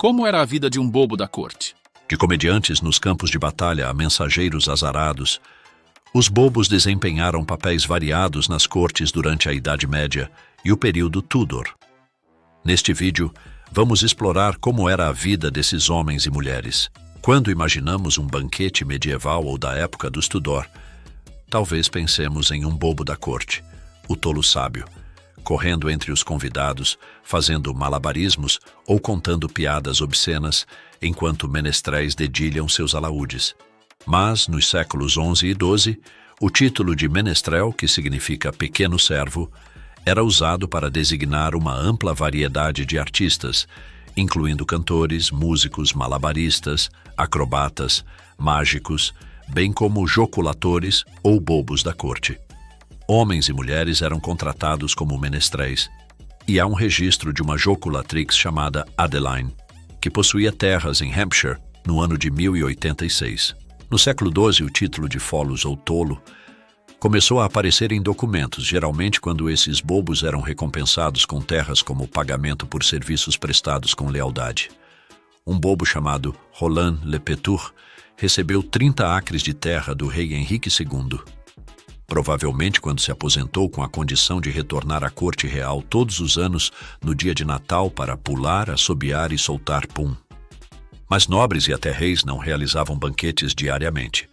Como era a vida de um bobo da corte? De comediantes nos campos de batalha a mensageiros azarados, os bobos desempenharam papéis variados nas cortes durante a Idade Média e o período Tudor. Neste vídeo, vamos explorar como era a vida desses homens e mulheres. Quando imaginamos um banquete medieval ou da época dos Tudor, talvez pensemos em um bobo da corte, o tolo sábio, correndo entre os convidados, fazendo malabarismos ou contando piadas obscenas, enquanto menestréis dedilham seus alaúdes. Mas, nos séculos XI e XII, o título de menestrel, que significa pequeno servo, era usado para designar uma ampla variedade de artistas, incluindo cantores, músicos, malabaristas, acrobatas, mágicos, bem como joculatores ou bobos da corte. Homens e mulheres eram contratados como menestréis, e há um registro de uma joculatrix chamada Adeline, que possuía terras em Hampshire no ano de 1086. No século XII, o título de folos ou tolo começou a aparecer em documentos, geralmente quando esses bobos eram recompensados com terras como pagamento por serviços prestados com lealdade. Um bobo chamado Roland Le Pétour recebeu 30 acres de terra do rei Henrique II. Provavelmente quando se aposentou com a condição de retornar à corte real todos os anos no dia de Natal para pular, assobiar e soltar pum. Mas nobres e até reis não realizavam banquetes diariamente.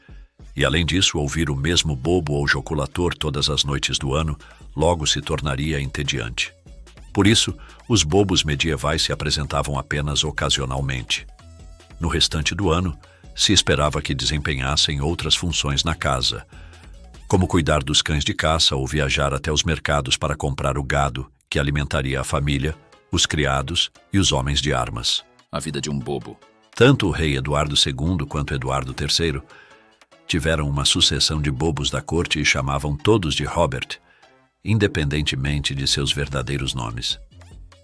E além disso, ouvir o mesmo bobo ou joculator todas as noites do ano logo se tornaria entediante. Por isso, os bobos medievais se apresentavam apenas ocasionalmente. No restante do ano, se esperava que desempenhassem outras funções na casa, como cuidar dos cães de caça ou viajar até os mercados para comprar o gado que alimentaria a família, os criados e os homens de armas. A vida de um bobo. Tanto o rei Eduardo II quanto Eduardo III tiveram uma sucessão de bobos da corte e chamavam todos de Robert, independentemente de seus verdadeiros nomes.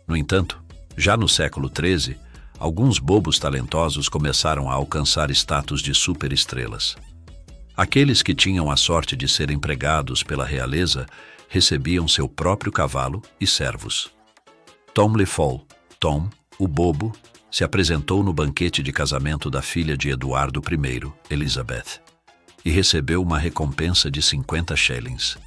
No entanto, já no século XIII, alguns bobos talentosos começaram a alcançar status de superestrelas. Aqueles que tinham a sorte de ser empregados pela realeza recebiam seu próprio cavalo e servos. Tom Lefol, Tom, o bobo, se apresentou no banquete de casamento da filha de Eduardo I, Elizabeth, e recebeu uma recompensa de 50 shillings.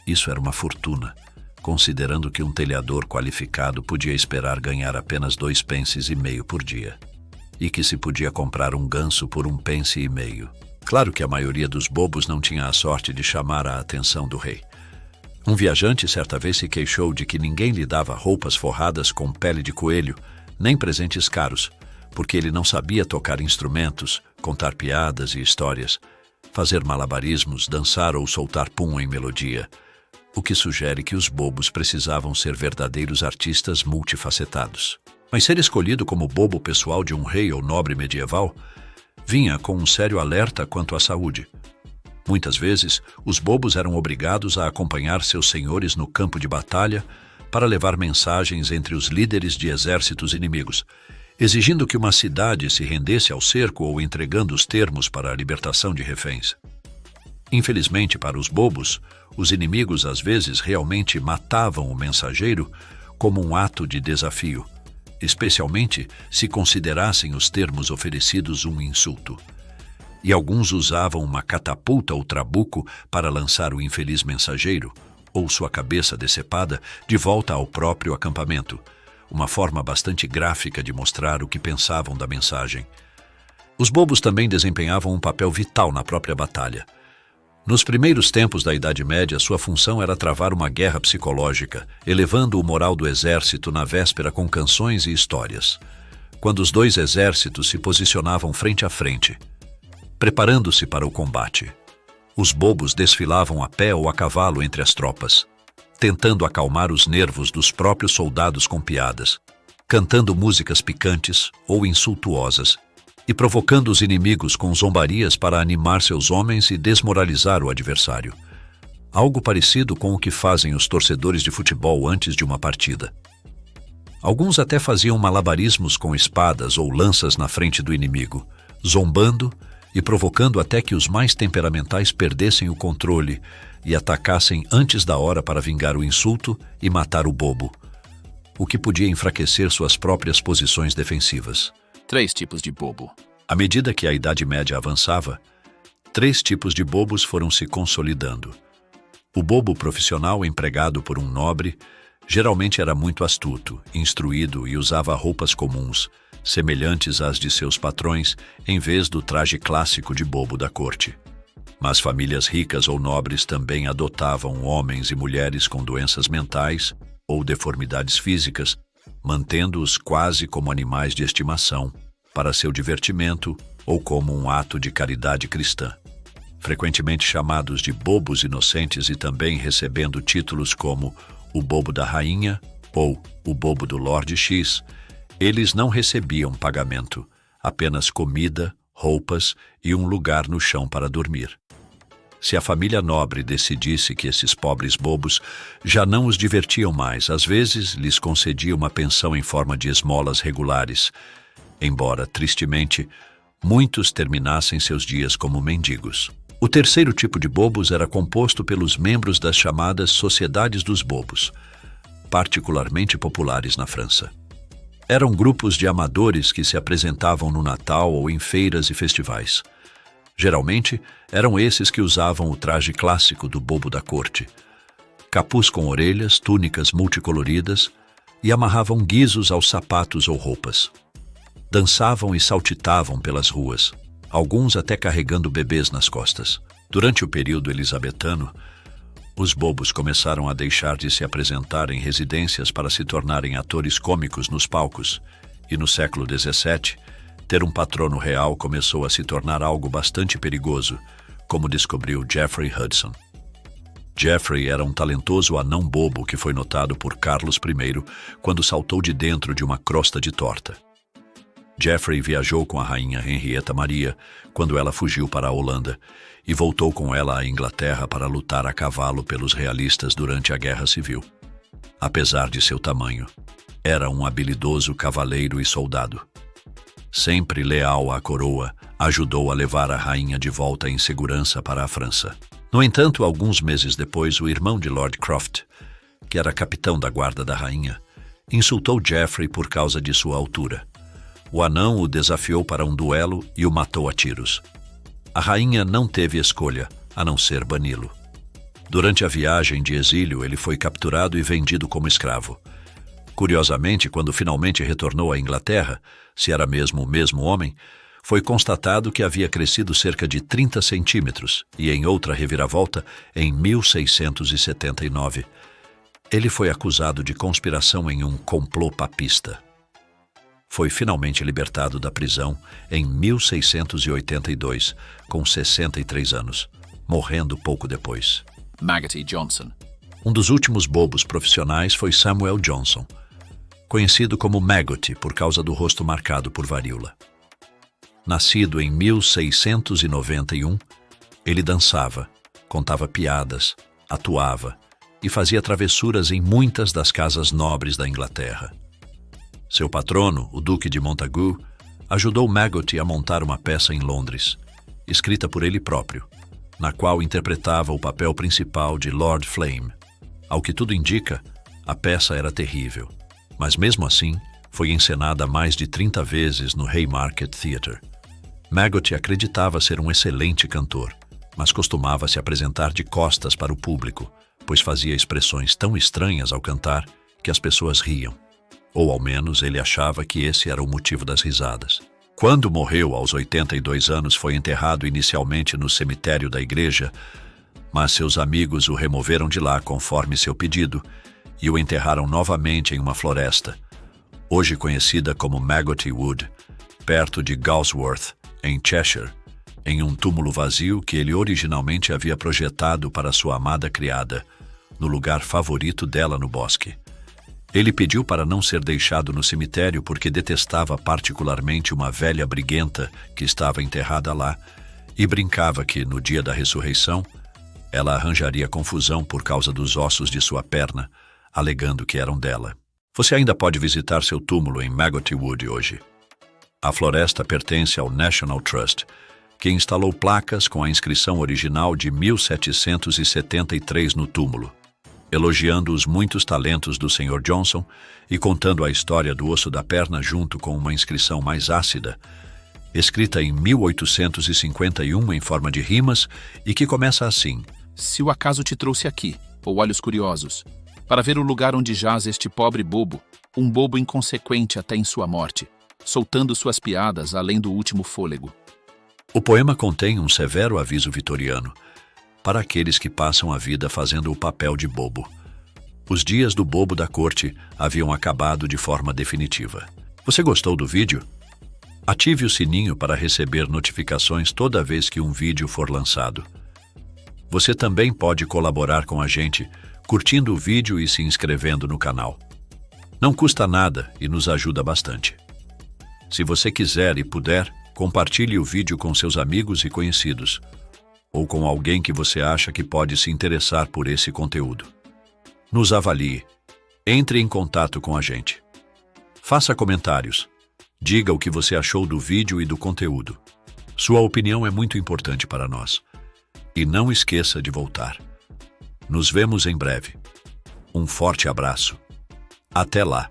Isso era uma fortuna, considerando que um telhador qualificado podia esperar ganhar apenas 2 pences e meio por dia, e que se podia comprar um ganso por 1 pence e meio. Claro que a maioria dos bobos não tinha a sorte de chamar a atenção do rei. Um viajante certa vez se queixou de que ninguém lhe dava roupas forradas com pele de coelho, nem presentes caros, porque ele não sabia tocar instrumentos, contar piadas e histórias, fazer malabarismos, dançar ou soltar pum em melodia, o que sugere que os bobos precisavam ser verdadeiros artistas multifacetados. Mas ser escolhido como bobo pessoal de um rei ou nobre medieval vinha com um sério alerta quanto à saúde. Muitas vezes, os bobos eram obrigados a acompanhar seus senhores no campo de batalha para levar mensagens entre os líderes de exércitos inimigos, exigindo que uma cidade se rendesse ao cerco ou entregando os termos para a libertação de reféns. Infelizmente para os bobos, os inimigos às vezes realmente matavam o mensageiro como um ato de desafio, especialmente se considerassem os termos oferecidos um insulto. E alguns usavam uma catapulta ou trabuco para lançar o infeliz mensageiro, ou sua cabeça decepada, de volta ao próprio acampamento, uma forma bastante gráfica de mostrar o que pensavam da mensagem. Os bobos também desempenhavam um papel vital na própria batalha. Nos primeiros tempos da Idade Média, sua função era travar uma guerra psicológica, elevando o moral do exército na véspera com canções e histórias, quando os dois exércitos se posicionavam frente a frente, preparando-se para o combate. Os bobos desfilavam a pé ou a cavalo entre as tropas, tentando acalmar os nervos dos próprios soldados com piadas, cantando músicas picantes ou insultuosas, e provocando os inimigos com zombarias para animar seus homens e desmoralizar o adversário. Algo parecido com o que fazem os torcedores de futebol antes de uma partida. Alguns até faziam malabarismos com espadas ou lanças na frente do inimigo, zombando e provocando até que os mais temperamentais perdessem o controle e atacassem antes da hora para vingar o insulto e matar o bobo. o que podia enfraquecer suas próprias posições defensivas. 3 tipos de bobo. À medida que a Idade Média avançava, 3 tipos de bobos foram se consolidando. O bobo profissional empregado por um nobre geralmente era muito astuto, instruído e usava roupas comuns, semelhantes às de seus patrões, em vez do traje clássico de bobo da corte. Mas famílias ricas ou nobres também adotavam homens e mulheres com doenças mentais ou deformidades físicas, mantendo-os quase como animais de estimação, para seu divertimento ou como um ato de caridade cristã. Frequentemente chamados de bobos inocentes e também recebendo títulos como o bobo da rainha ou o bobo do Lorde X, eles não recebiam pagamento, apenas comida, roupas e um lugar no chão para dormir. Se a família nobre decidisse que esses pobres bobos já não os divertiam mais, às vezes lhes concedia uma pensão em forma de esmolas regulares, embora, tristemente, muitos terminassem seus dias como mendigos. O terceiro tipo de bobos era composto pelos membros das chamadas Sociedades dos Bobos, particularmente populares na França. Eram grupos de amadores que se apresentavam no Natal ou em feiras e festivais. Geralmente, eram esses que usavam o traje clássico do bobo da corte, capuz com orelhas, túnicas multicoloridas e amarravam guizos aos sapatos ou roupas. Dançavam e saltitavam pelas ruas, alguns até carregando bebês nas costas. Durante o período elisabetano, os bobos começaram a deixar de se apresentar em residências para se tornarem atores cômicos nos palcos, e no século XVII, ter um patrono real começou a se tornar algo bastante perigoso, como descobriu Geoffrey Hudson. Geoffrey era um talentoso anão bobo que foi notado por Carlos I quando saltou de dentro de uma crosta de torta. Geoffrey viajou com a rainha Henrietta Maria quando ela fugiu para a Holanda e voltou com ela à Inglaterra para lutar a cavalo pelos realistas durante a Guerra Civil. Apesar de seu tamanho, era um habilidoso cavaleiro e soldado. Sempre leal à coroa, ajudou a levar a rainha de volta em segurança para a França. No entanto, alguns meses depois, o irmão de Lord Croft, que era capitão da guarda da rainha, insultou Geoffrey por causa de sua altura. O anão o desafiou para um duelo e o matou a tiros. A rainha não teve escolha, a não ser bani-lo. Durante a viagem de exílio, ele foi capturado e vendido como escravo. Curiosamente, quando finalmente retornou à Inglaterra, se era mesmo o mesmo homem, foi constatado que havia crescido cerca de 30 centímetros e, em outra reviravolta, em 1679, ele foi acusado de conspiração em um complô papista. Foi finalmente libertado da prisão em 1682, com 63 anos, morrendo pouco depois. Maggoty Johnson. Um dos últimos bobos profissionais foi Samuel Johnson, conhecido como Maggoty por causa do rosto marcado por varíola. Nascido em 1691, ele dançava, contava piadas, atuava e fazia travessuras em muitas das casas nobres da Inglaterra. Seu patrono, o Duque de Montagu, ajudou Maggoty a montar uma peça em Londres, escrita por ele próprio, na qual interpretava o papel principal de Lord Flame. Ao que tudo indica, a peça era terrível, mas mesmo assim foi encenada mais de 30 vezes no Haymarket Theatre. Maggoty acreditava ser um excelente cantor, mas costumava se apresentar de costas para o público, pois fazia expressões tão estranhas ao cantar que as pessoas riam. Ou ao menos ele achava que esse era o motivo das risadas. Quando morreu aos 82 anos, foi enterrado inicialmente no cemitério da igreja, mas seus amigos o removeram de lá conforme seu pedido e o enterraram novamente em uma floresta, hoje conhecida como Maggoty Wood, perto de Galsworth, em Cheshire, em um túmulo vazio que ele originalmente havia projetado para sua amada criada, no lugar favorito dela no bosque. Ele pediu para não ser deixado no cemitério porque detestava particularmente uma velha briguenta que estava enterrada lá e brincava que, no dia da ressurreição, ela arranjaria confusão por causa dos ossos de sua perna, alegando que eram dela. Você ainda pode visitar seu túmulo em Maggoty Wood hoje. A floresta pertence ao National Trust, que instalou placas com a inscrição original de 1773 no túmulo. elogiando os muitos talentos do Sr. Johnson e contando a história do osso da perna junto com uma inscrição mais ácida, escrita em 1851 em forma de rimas e que começa assim: Se o acaso te trouxe aqui, ou olhos curiosos, para ver o lugar onde jaz este pobre bobo, um bobo inconsequente até em sua morte, soltando suas piadas além do último fôlego. O poema contém um severo aviso vitoriano para aqueles que passam a vida fazendo o papel de bobo. Os dias do bobo da corte haviam acabado de forma definitiva. Você gostou do vídeo? Ative o sininho para receber notificações toda vez que um vídeo for lançado. Você também pode colaborar com a gente curtindo o vídeo e se inscrevendo no canal. Não custa nada e nos ajuda bastante. Se você quiser e puder, compartilhe o vídeo com seus amigos e conhecidos, ou com alguém que você acha que pode se interessar por esse conteúdo. Nos avalie. Entre em contato com a gente. Faça comentários. Diga o que você achou do vídeo e do conteúdo. Sua opinião é muito importante para nós. E não esqueça de voltar. Nos vemos em breve. Um forte abraço. Até lá!